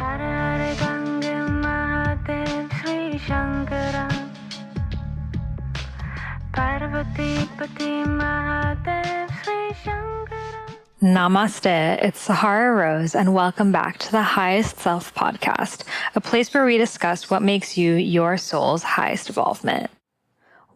Namaste, it's Sahara Rose, and welcome back to the Highest Self podcast, a place where we discuss what makes you your soul's highest evolvement.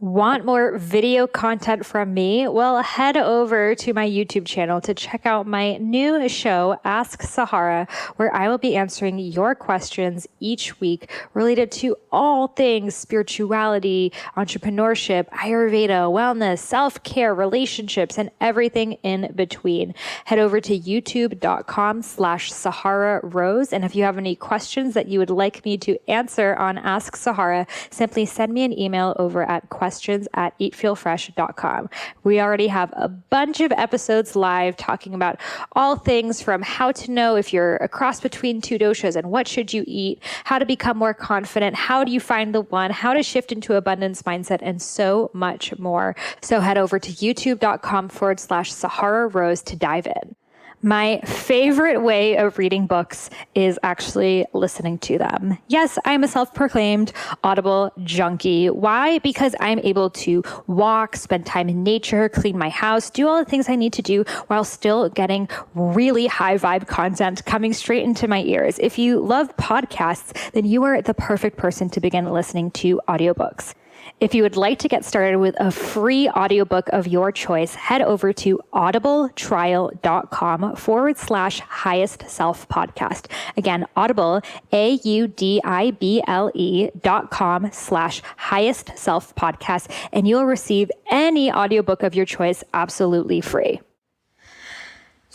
Want more video content from me? Well, head over to my YouTube channel to check out my new show, Ask Sahara, where I will be answering your questions each week related to all things spirituality, entrepreneurship, Ayurveda, wellness, self-care, relationships, and everything in between. Head over to youtube.com/Sahara Rose. And if you have any questions that you would like me to answer on Ask Sahara, simply send me an email over at questions@eatfeelfresh.com. We already have a bunch of episodes live talking about all things from how to know if you're a cross between two doshas and what should you eat, how to become more confident, how do you find the one, how to shift into abundance mindset, and so much more. So head over to youtube.com/Sahara Rose to dive in. My favorite way of reading books is actually listening to them. Yes, I'm a self-proclaimed Audible junkie. Why? Because I'm able to walk, spend time in nature, clean my house, do all the things I need to do while still getting really high vibe content coming straight into my ears. If you love podcasts, then you are the perfect person to begin listening to audiobooks. If you would like to get started with a free audiobook of your choice, head over to audibletrial.com/highest self podcast. Again, Audible, AUDIBLE.com/highest self podcast, and you'll receive any audiobook of your choice absolutely free.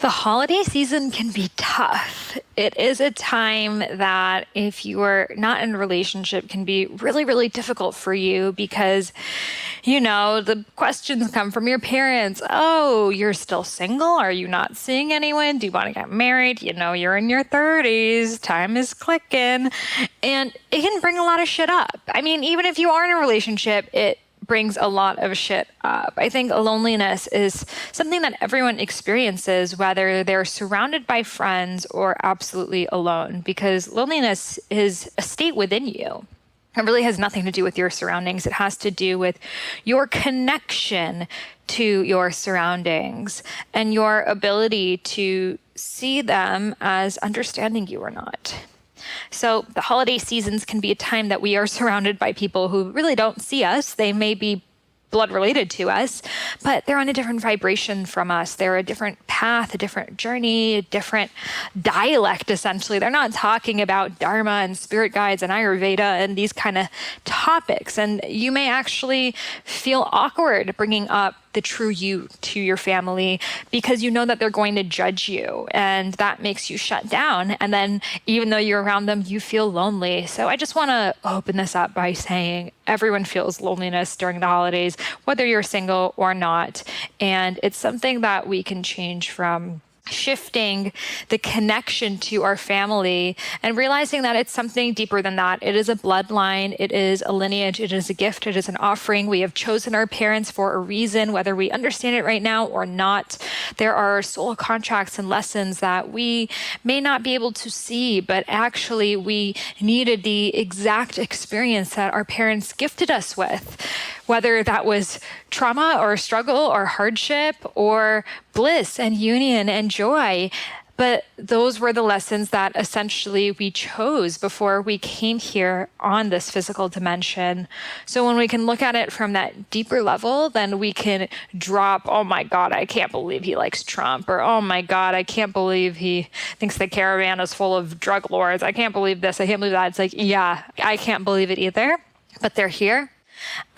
The holiday season can be tough. It is a time that if you are not in a relationship can be really, really difficult for you because, the questions come from your parents. Oh, you're still single? Are you not seeing anyone? Do you want to get married? You're in your 30s. Time is clicking. And it can bring a lot of shit up. I mean, even if you are in a relationship, it brings a lot of shit up. I think loneliness is something that everyone experiences, whether they're surrounded by friends or absolutely alone, because loneliness is a state within you. It really has nothing to do with your surroundings. It has to do with your connection to your surroundings and your ability to see them as understanding you or not. So the holiday seasons can be a time that we are surrounded by people who really don't see us. They may be blood related to us, but they're on a different vibration from us. They're a different path, a different journey, a different dialect, essentially. They're not talking about Dharma and spirit guides and Ayurveda and these kind of topics. And you may actually feel awkward bringing up the true you to your family because you know that they're going to judge you, and that makes you shut down. And then even though you're around them, you feel lonely. So I just want to open this up by saying everyone feels loneliness during the holidays, whether you're single or not. And it's something that we can change from shifting the connection to our family and realizing that it's something deeper than that. It is a bloodline. It is a lineage. It is a gift. It is an offering. We have chosen our parents for a reason, whether we understand it right now or not. There are soul contracts and lessons that we may not be able to see, but actually we needed the exact experience that our parents gifted us with, whether that was trauma or struggle or hardship or bliss and union and joy. But those were the lessons that essentially we chose before we came here on this physical dimension. So when we can look at it from that deeper level, then we can drop, oh my God, I can't believe he likes Trump, or oh my God, I can't believe he thinks the caravan is full of drug lords. I can't believe this. I can't believe that. It's like, yeah, I can't believe it either, but they're here.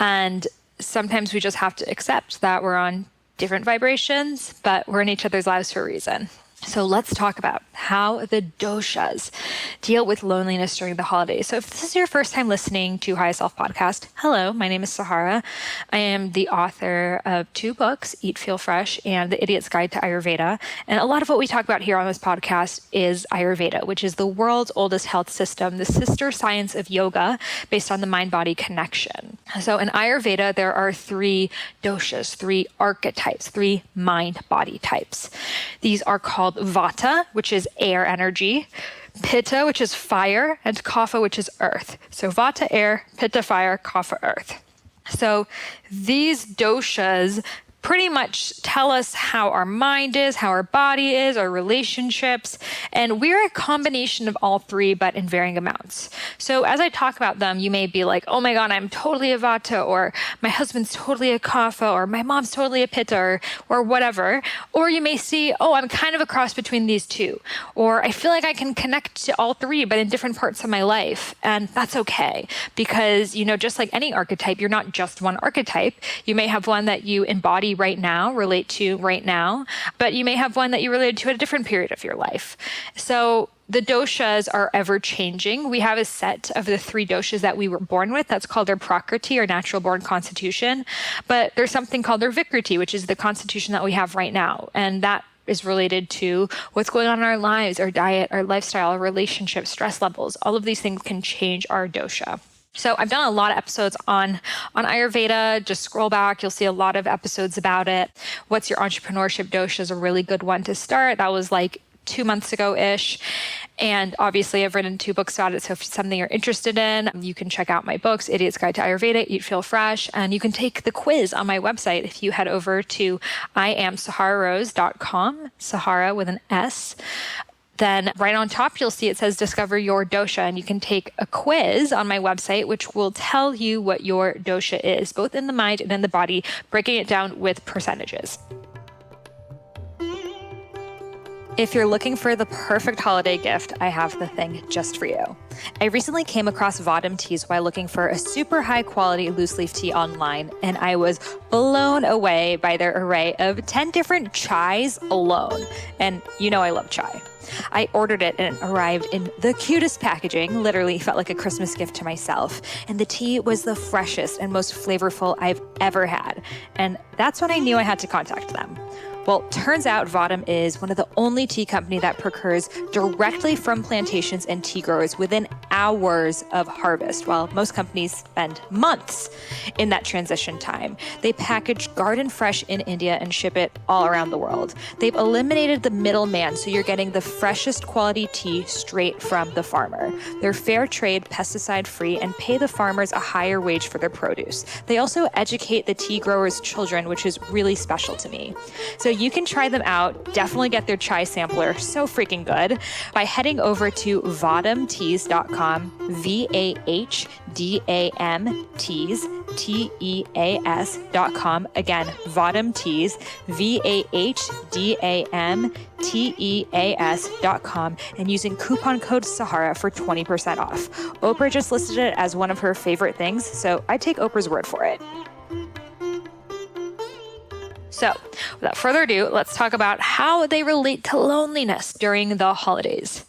And sometimes we just have to accept that we're on different vibrations, but we're in each other's lives for a reason. So let's talk about how the doshas deal with loneliness during the holidays. So if this is your first time listening to High Self Podcast, hello, my name is Sahara. I am the author of 2 books, Eat, Feel Fresh and The Idiot's Guide to Ayurveda. And a lot of what we talk about here on this podcast is Ayurveda, which is the world's oldest health system, the sister science of yoga based on the mind-body connection. So in Ayurveda, there are 3 doshas, 3 archetypes, 3 mind-body types. These are called Vata, which is air energy, Pitta, which is fire, and Kapha, which is earth. So Vata, air, Pitta, fire, Kapha, earth. So these doshas pretty much tell us how our mind is, how our body is, our relationships, and we're a combination of all three, but in varying amounts. So as I talk about them, you may be like, oh my God, I'm totally a Vata, or my husband's totally a Kapha, or my mom's totally a Pitta, or whatever. Or you may see, oh, I'm kind of a cross between these two, or I feel like I can connect to all three, but in different parts of my life. And that's okay, because, just like any archetype, you're not just one archetype. You may have one that you embody right now, relate to right now, but you may have one that you related to at a different period of your life. So the doshas are ever changing. We have a set of the 3 doshas that we were born with. That's called our prakriti, or natural born constitution. But there's something called our vikriti, which is the constitution that we have right now. And that is related to what's going on in our lives, our diet, our lifestyle, our relationships, stress levels. All of these things can change our dosha. So I've done a lot of episodes on Ayurveda. Just scroll back. You'll see a lot of episodes about it. What's Your Entrepreneurship Dosha is a really good one to start. That was like 2 months ago-ish. And obviously I've written 2 books about it. So if it's something you're interested in, you can check out my books, Idiot's Guide to Ayurveda, Eat, Feel Fresh. And you can take the quiz on my website if you head over to IamSaharaRose.com, Sahara with an S. Then right on top, you'll see it says Discover Your Dosha, and you can take a quiz on my website, which will tell you what your dosha is, both in the mind and in the body, breaking it down with percentages. If you're looking for the perfect holiday gift, I have the thing just for you. I recently came across Vadam teas while looking for a super high quality loose leaf tea online, and I was blown away by their array of 10 different chais alone. And I love chai. I ordered it and it arrived in the cutest packaging, literally felt like a Christmas gift to myself. And the tea was the freshest and most flavorful I've ever had. And that's when I knew I had to contact them. Well, turns out Vadam is one of the only tea company that procures directly from plantations and tea growers within hours of harvest, while most companies spend months in that transition time. They package garden fresh in India and ship it all around the world. They've eliminated the middleman, so you're getting the freshest quality tea straight from the farmer. They're fair trade, pesticide free, and pay the farmers a higher wage for their produce. They also educate the tea growers' children, which is really special to me. So you can try them out, definitely get their chai sampler, so freaking good, by heading over to vadamteas.com, VAHDAM teas, TEAS.com. Again, Vadam teas, VAHDAM TEAS.com, and using coupon code Sahara for 20% off. Oprah just listed it as one of her favorite things, so I take Oprah's word for it. So, without further ado, let's talk about how they relate to loneliness during the holidays.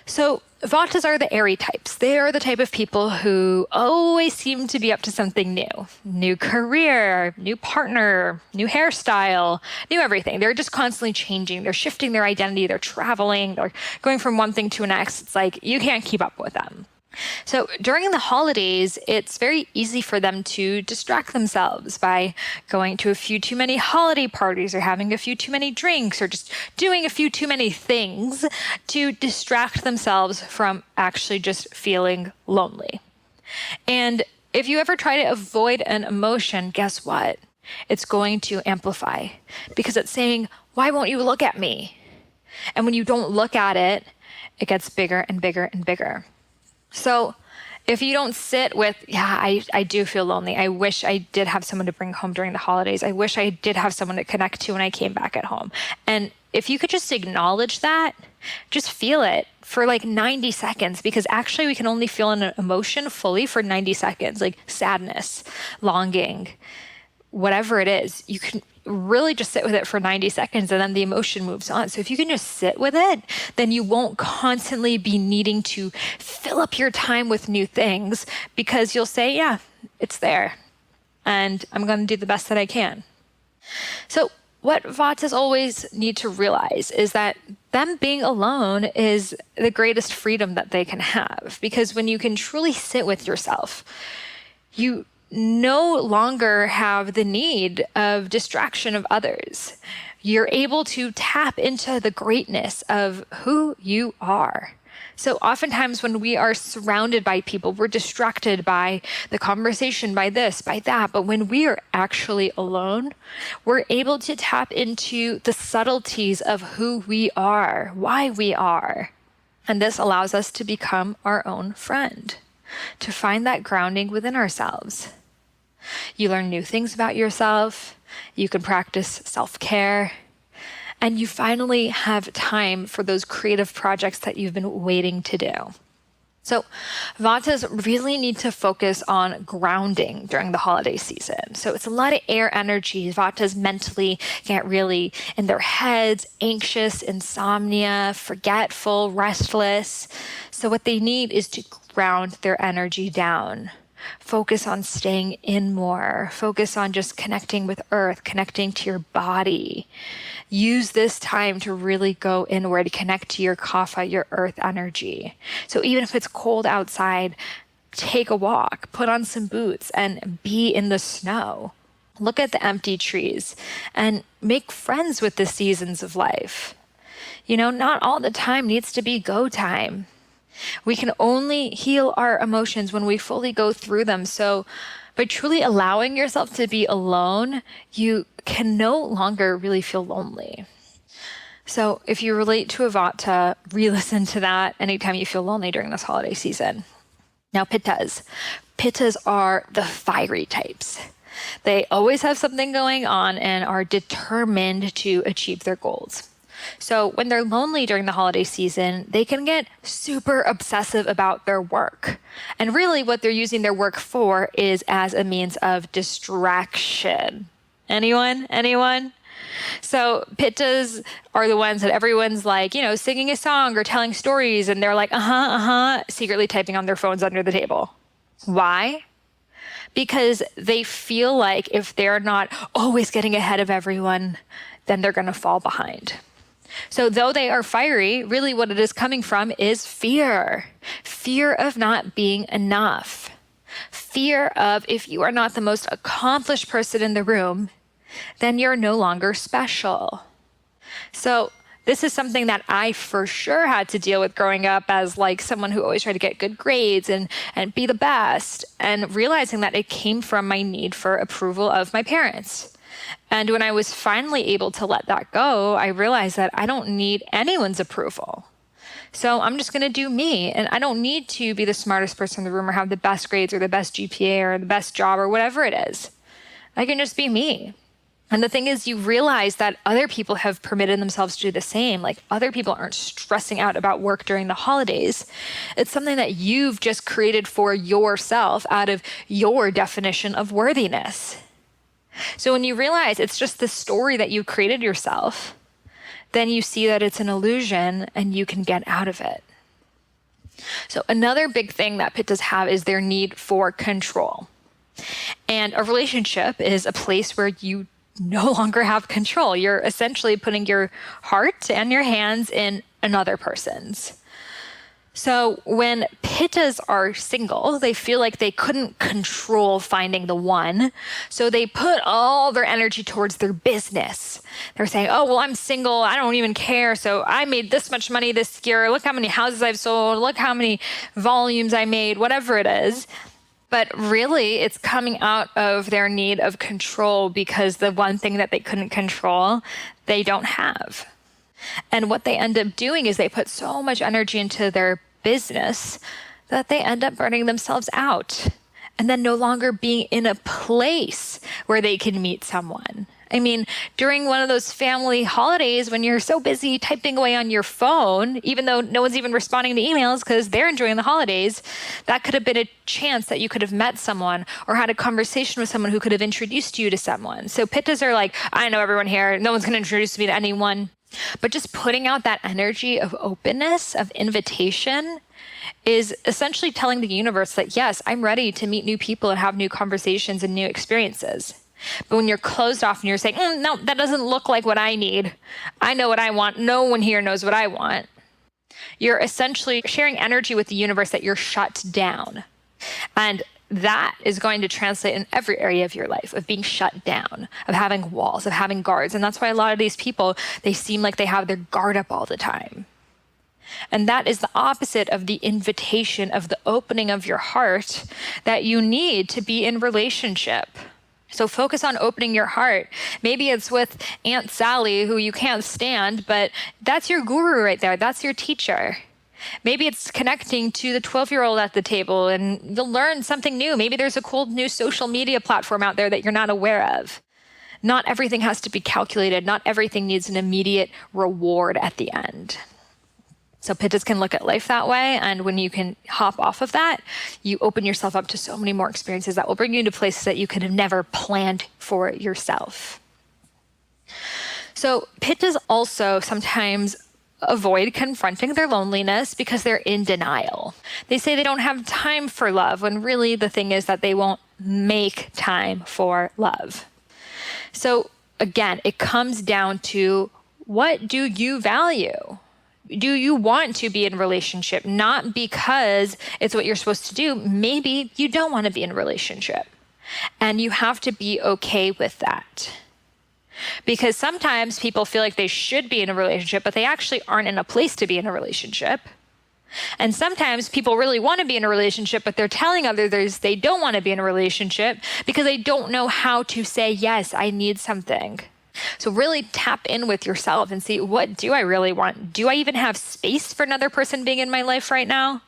So, Vatas are the airy types. They are the type of people who always seem to be up to something new. New career, new partner, new hairstyle, new everything. They're just constantly changing. They're shifting their identity. They're traveling. They're going from one thing to the next. It's like you can't keep up with them. So during the holidays, it's very easy for them to distract themselves by going to a few too many holiday parties or having a few too many drinks or just doing a few too many things to distract themselves from actually just feeling lonely. And if you ever try to avoid an emotion, guess what? It's going to amplify because it's saying, why won't you look at me? And when you don't look at it, it gets bigger and bigger and bigger. So if you don't sit with, I do feel lonely. I wish I did have someone to bring home during the holidays. I wish I did have someone to connect to when I came back at home. And if you could just acknowledge that, just feel it for like 90 seconds, because actually we can only feel an emotion fully for 90 seconds, like sadness, longing, whatever it is. You can really just sit with it for 90 seconds and then the emotion moves on. So if you can just sit with it, then you won't constantly be needing to fill up your time with new things, because you'll say, yeah, it's there and I'm going to do the best that I can. So what Vatas always need to realize is that them being alone is the greatest freedom that they can have, because when you can truly sit with yourself, you no longer have the need of distraction of others. You're able to tap into the greatness of who you are. So oftentimes when we are surrounded by people, we're distracted by the conversation, by this, by that. But when we are actually alone, we're able to tap into the subtleties of who we are, why we are. And this allows us to become our own friend, to find that grounding within ourselves. You learn new things about yourself. You can practice self-care. And you finally have time for those creative projects that you've been waiting to do. So Vatas really need to focus on grounding during the holiday season. So it's a lot of air energy. Vatas mentally get really in their heads, anxious, insomnia, forgetful, restless. So what they need is to ground their energy down. Focus on staying in more. Focus on just connecting with earth, connecting to your body. Use this time to really go inward, connect to your kapha, your earth energy. So even if it's cold outside, take a walk, put on some boots, and be in the snow. Look at the empty trees and make friends with the seasons of life. Not all the time needs to be go time. We can only heal our emotions when we fully go through them. So by truly allowing yourself to be alone, you can no longer really feel lonely. So if you relate to a Vata, re-listen to that anytime you feel lonely during this holiday season. Now, Pittas. Pittas are the fiery types. They always have something going on and are determined to achieve their goals. So when they're lonely during the holiday season, they can get super obsessive about their work. And really what they're using their work for is as a means of distraction. Anyone? So Pittas are the ones that everyone's like, singing a song or telling stories, and they're like, secretly typing on their phones under the table. Why? Because they feel like if they're not always getting ahead of everyone, then they're going to fall behind. So though they are fiery, really what it is coming from is fear. Fear of not being enough. Fear of if you are not the most accomplished person in the room, then you're no longer special. So this is something that I for sure had to deal with growing up as like someone who always tried to get good grades and be the best, and realizing that it came from my need for approval of my parents. And when I was finally able to let that go, I realized that I don't need anyone's approval. So I'm just going to do me. And I don't need to be the smartest person in the room or have the best grades or the best GPA or the best job or whatever it is. I can just be me. And the thing is, you realize that other people have permitted themselves to do the same. Like other people aren't stressing out about work during the holidays. It's something that you've just created for yourself out of your definition of worthiness. So when you realize it's just the story that you created yourself, then you see that it's an illusion and you can get out of it. So another big thing that Pittas have is their need for control. And a relationship is a place where you no longer have control. You're essentially putting your heart and your hands in another person's. So when Pittas are single, they feel like they couldn't control finding the one. So they put all their energy towards their business. They're saying, oh, well, I'm single. I don't even care. So I made this much money this year. Look how many houses I've sold. Look how many volumes I made, whatever it is. But really, it's coming out of their need of control because the one thing that they couldn't control, they don't have. And what they end up doing is they put so much energy into their business that they end up burning themselves out and then no longer being in a place where they can meet someone. I mean, during one of those family holidays when you're so busy typing away on your phone, even though no one's even responding to emails because they're enjoying the holidays, that could have been a chance that you could have met someone or had a conversation with someone who could have introduced you to someone. So Pittas are like, I know everyone here. No one's going to introduce me to anyone. But just putting out that energy of openness, of invitation, is essentially telling the universe that, yes, I'm ready to meet new people and have new conversations and new experiences. But when you're closed off and you're saying, no, that doesn't look like what I need. I know what I want. No one here knows what I want. You're essentially sharing energy with the universe that you're shut down. And that is going to translate in every area of your life, of being shut down, of having walls, of having guards. And that's why a lot of these people, they seem like they have their guard up all the time. And that is the opposite of the invitation, of the opening of your heart that you need to be in relationship. So focus on opening your heart. Maybe it's with Aunt Sally, who you can't stand, but that's your guru right there. That's your teacher. Maybe it's connecting to the 12-year-old at the table and you'll learn something new. Maybe there's a cool new social media platform out there that you're not aware of. Not everything has to be calculated. Not everything needs an immediate reward at the end. So Pittas can look at life that way. And when you can hop off of that, you open yourself up to so many more experiences that will bring you to places that you could have never planned for yourself. So Pittas also sometimes avoid confronting their loneliness because they're in denial. They say they don't have time for love, when really the thing is that they won't make time for love. So again, it comes down to, what do you value? Do you want to be in a relationship? Not because it's what you're supposed to do. Maybe you don't want to be in a relationship. And you have to be okay with that. Because sometimes people feel like they should be in a relationship, but they actually aren't in a place to be in a relationship. And sometimes people really want to be in a relationship, but they're telling others they don't want to be in a relationship because they don't know how to say, yes, I need something. So really tap in with yourself and see, what do I really want? Do I even have space for another person being in my life right now?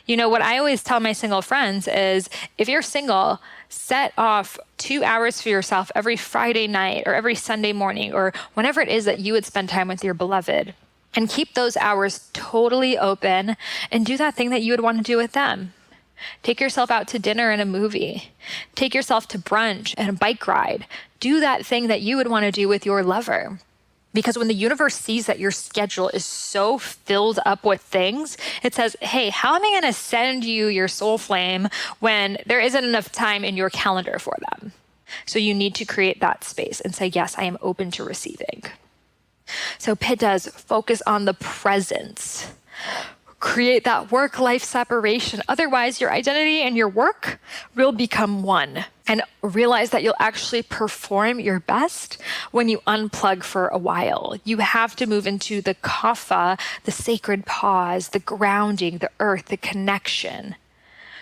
You know, what I always tell my single friends is, if you're single, set off 2 hours for yourself every Friday night or every Sunday morning or whenever it is that you would spend time with your beloved. And keep those hours totally open and do that thing that you would want to do with them. Take yourself out to dinner and a movie. Take yourself to brunch and a bike ride. Do that thing that you would want to do with your lover. Because when the universe sees that your schedule is so filled up with things, it says, hey, how am I going to send you your soul flame when there isn't enough time in your calendar for them? So you need to create that space and say, yes, I am open to receiving. So Pittas, focus on the presence. Create that work-life separation. Otherwise, your identity and your work will become one. And realize that you'll actually perform your best when you unplug for a while. You have to move into the kapha, the sacred pause, the grounding, the earth, the connection.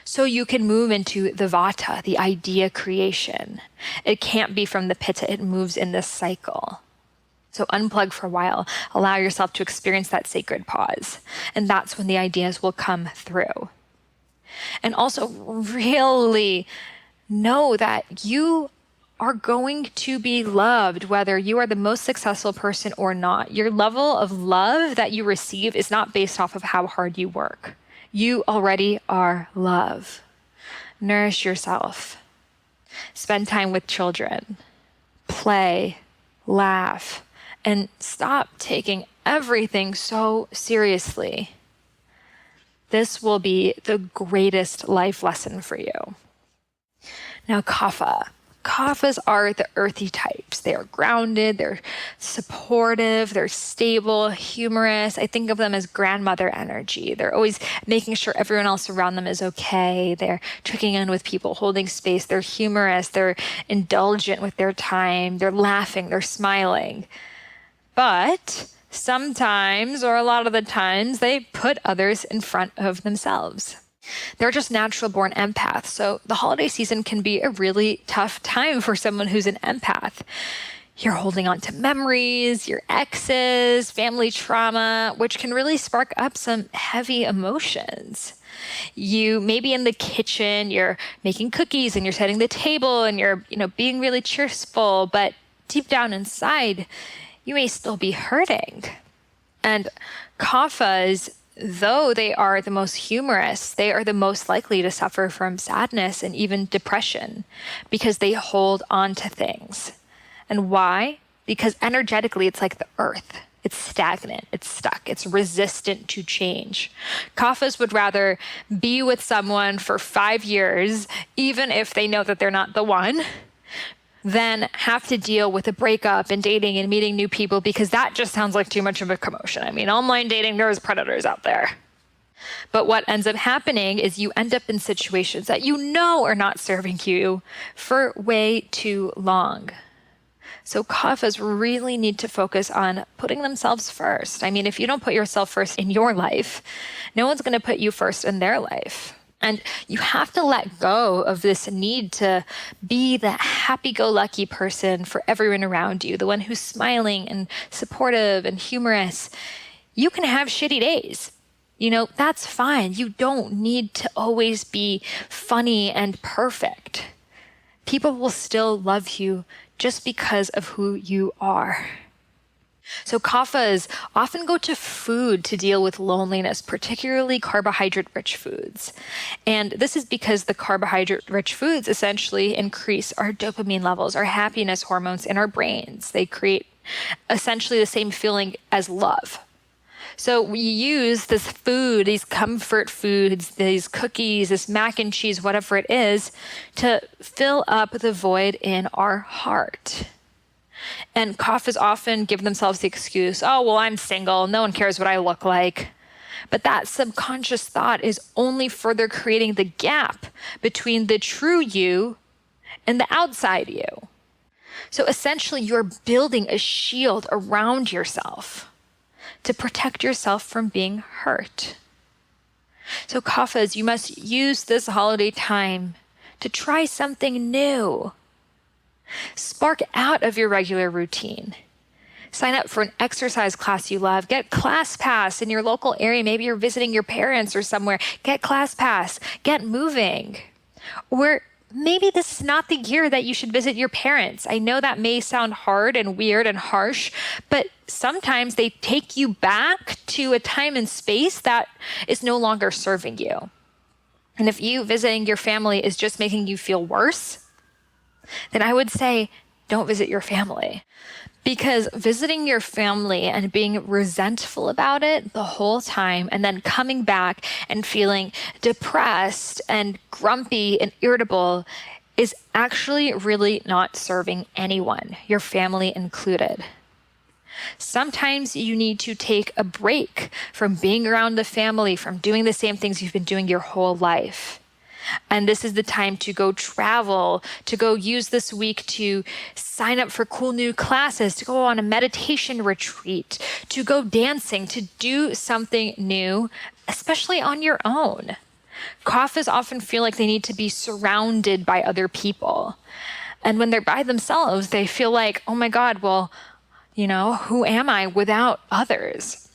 So you can move into the vata, the idea creation. It can't be from the pitta. It moves in this cycle. So unplug for a while, allow yourself to experience that sacred pause. And that's when the ideas will come through. And also really know that you are going to be loved, whether you are the most successful person or not. Your level of love that you receive is not based off of how hard you work. You already are love. Nourish yourself. Spend time with children. Play. Laugh. And stop taking everything so seriously. This will be the greatest life lesson for you. Now, kapha. Kaphas are the earthy types. They are grounded, they're supportive, they're stable, humorous. I think of them as grandmother energy. They're always making sure everyone else around them is okay. They're checking in with people, holding space. They're humorous. They're indulgent with their time. They're laughing. They're smiling. But sometimes, or a lot of the times, they put others in front of themselves. They're just natural born empaths. So the holiday season can be a really tough time for someone who's an empath. You're holding on to memories, your exes, family trauma, which can really spark up some heavy emotions. You may be in the kitchen, you're making cookies and you're setting the table and you're, being really cheerful, but deep down inside, you may still be hurting. And kaphas, though they are the most humorous, they are the most likely to suffer from sadness and even depression because they hold on to things. And why? Because energetically, it's like the earth. It's stagnant, it's stuck, it's resistant to change. Kaphas would rather be with someone for 5 years, even if they know that they're not the one, than have to deal with a breakup and dating and meeting new people, because that just sounds like too much of a commotion. I mean, online dating, there's predators out there. But what ends up happening is you end up in situations that you know are not serving you for way too long. So kaphas really need to focus on putting themselves first. I mean, if you don't put yourself first in your life, no one's going to put you first in their life. And you have to let go of this need to be the happy-go-lucky person for everyone around you, the one who's smiling and supportive and humorous. You can have shitty days. That's fine. You don't need to always be funny and perfect. People will still love you just because of who you are. So kaphas often go to food to deal with loneliness, particularly carbohydrate-rich foods. And this is because the carbohydrate-rich foods essentially increase our dopamine levels, our happiness hormones in our brains. They create essentially the same feeling as love. So we use this food, these comfort foods, these cookies, this mac and cheese, whatever it is, to fill up the void in our heart. And kaphas often give themselves the excuse, oh, well, I'm single. No one cares what I look like. But that subconscious thought is only further creating the gap between the true you and the outside you. So essentially, you're building a shield around yourself to protect yourself from being hurt. So kaphas, you must use this holiday time to try something new. Spark out of your regular routine. Sign up for an exercise class you love. Get ClassPass in your local area. Maybe you're visiting your parents or somewhere. Get ClassPass. Get moving. Or maybe this is not the year that you should visit your parents. I know that may sound hard and weird and harsh, but sometimes they take you back to a time and space that is no longer serving you. And if you visiting your family is just making you feel worse, then I would say, don't visit your family. Because visiting your family and being resentful about it the whole time and then coming back and feeling depressed and grumpy and irritable is actually really not serving anyone, your family included. Sometimes you need to take a break from being around the family, from doing the same things you've been doing your whole life. And this is the time to go travel, to go use this week to sign up for cool new classes, to go on a meditation retreat, to go dancing, to do something new, especially on your own. Kaphas often feel like they need to be surrounded by other people. And when they're by themselves, they feel like, oh my God, well, who am I without others?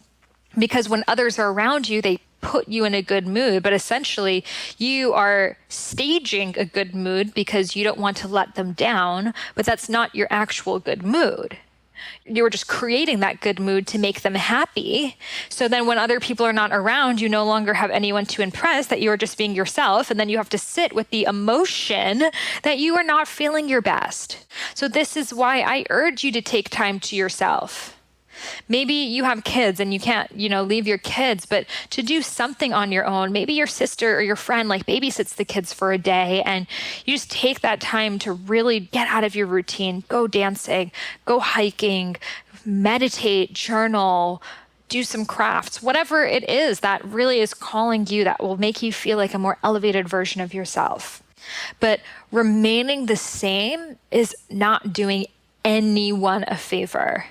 Because when others are around you, they put you in a good mood, but essentially you are staging a good mood because you don't want to let them down, but that's not your actual good mood. You were just creating that good mood to make them happy. So then when other people are not around, you no longer have anyone to impress, that you are just being yourself. And then you have to sit with the emotion that you are not feeling your best. So this is why I urge you to take time to yourself. Maybe you have kids and you can't, leave your kids, but to do something on your own. Maybe your sister or your friend babysits the kids for a day and you just take that time to really get out of your routine, go dancing, go hiking, meditate, journal, do some crafts, whatever it is that really is calling you, that will make you feel like a more elevated version of yourself. But remaining the same is not doing anyone a favor,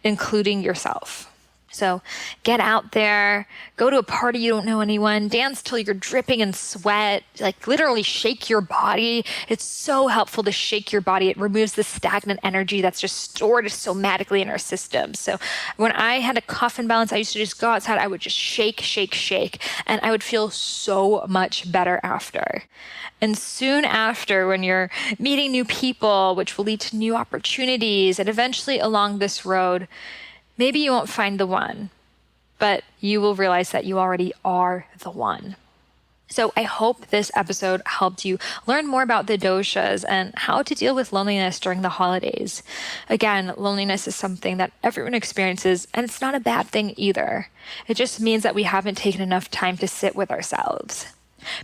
including yourself. So get out there, go to a party you don't know anyone, dance till you're dripping in sweat, literally shake your body. It's so helpful to shake your body. It removes the stagnant energy that's just stored somatically in our system. So when I had a cough imbalance, I used to just go outside. I would just shake, shake, shake, and I would feel so much better after. And soon after, when you're meeting new people, which will lead to new opportunities, and eventually along this road, maybe you won't find the one, but you will realize that you already are the one. So I hope this episode helped you learn more about the doshas and how to deal with loneliness during the holidays. Again, loneliness is something that everyone experiences, and it's not a bad thing either. It just means that we haven't taken enough time to sit with ourselves.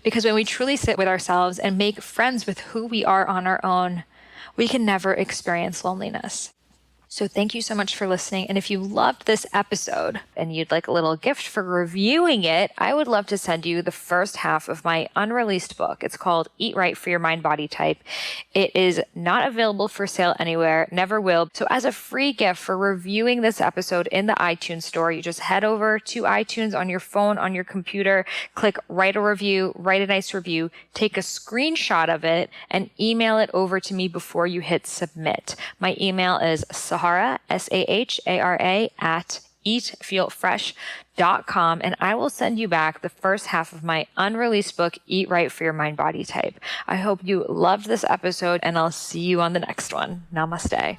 Because when we truly sit with ourselves and make friends with who we are on our own, we can never experience loneliness. So thank you so much for listening. And if you loved this episode and you'd like a little gift for reviewing it, I would love to send you the first half of my unreleased book. It's called Eat Right for Your Mind Body Type. It is not available for sale anywhere, never will. So as a free gift for reviewing this episode in the iTunes store, you just head over to iTunes on your phone, on your computer, click write a review, write a nice review, take a screenshot of it, and email it over to me before you hit submit. My email is Sahara, Sahara, at eatfeelfresh.com, and I will send you back the first half of my unreleased book, Eat Right for Your Mind Body Type. I hope you loved this episode, and I'll see you on the next one. Namaste.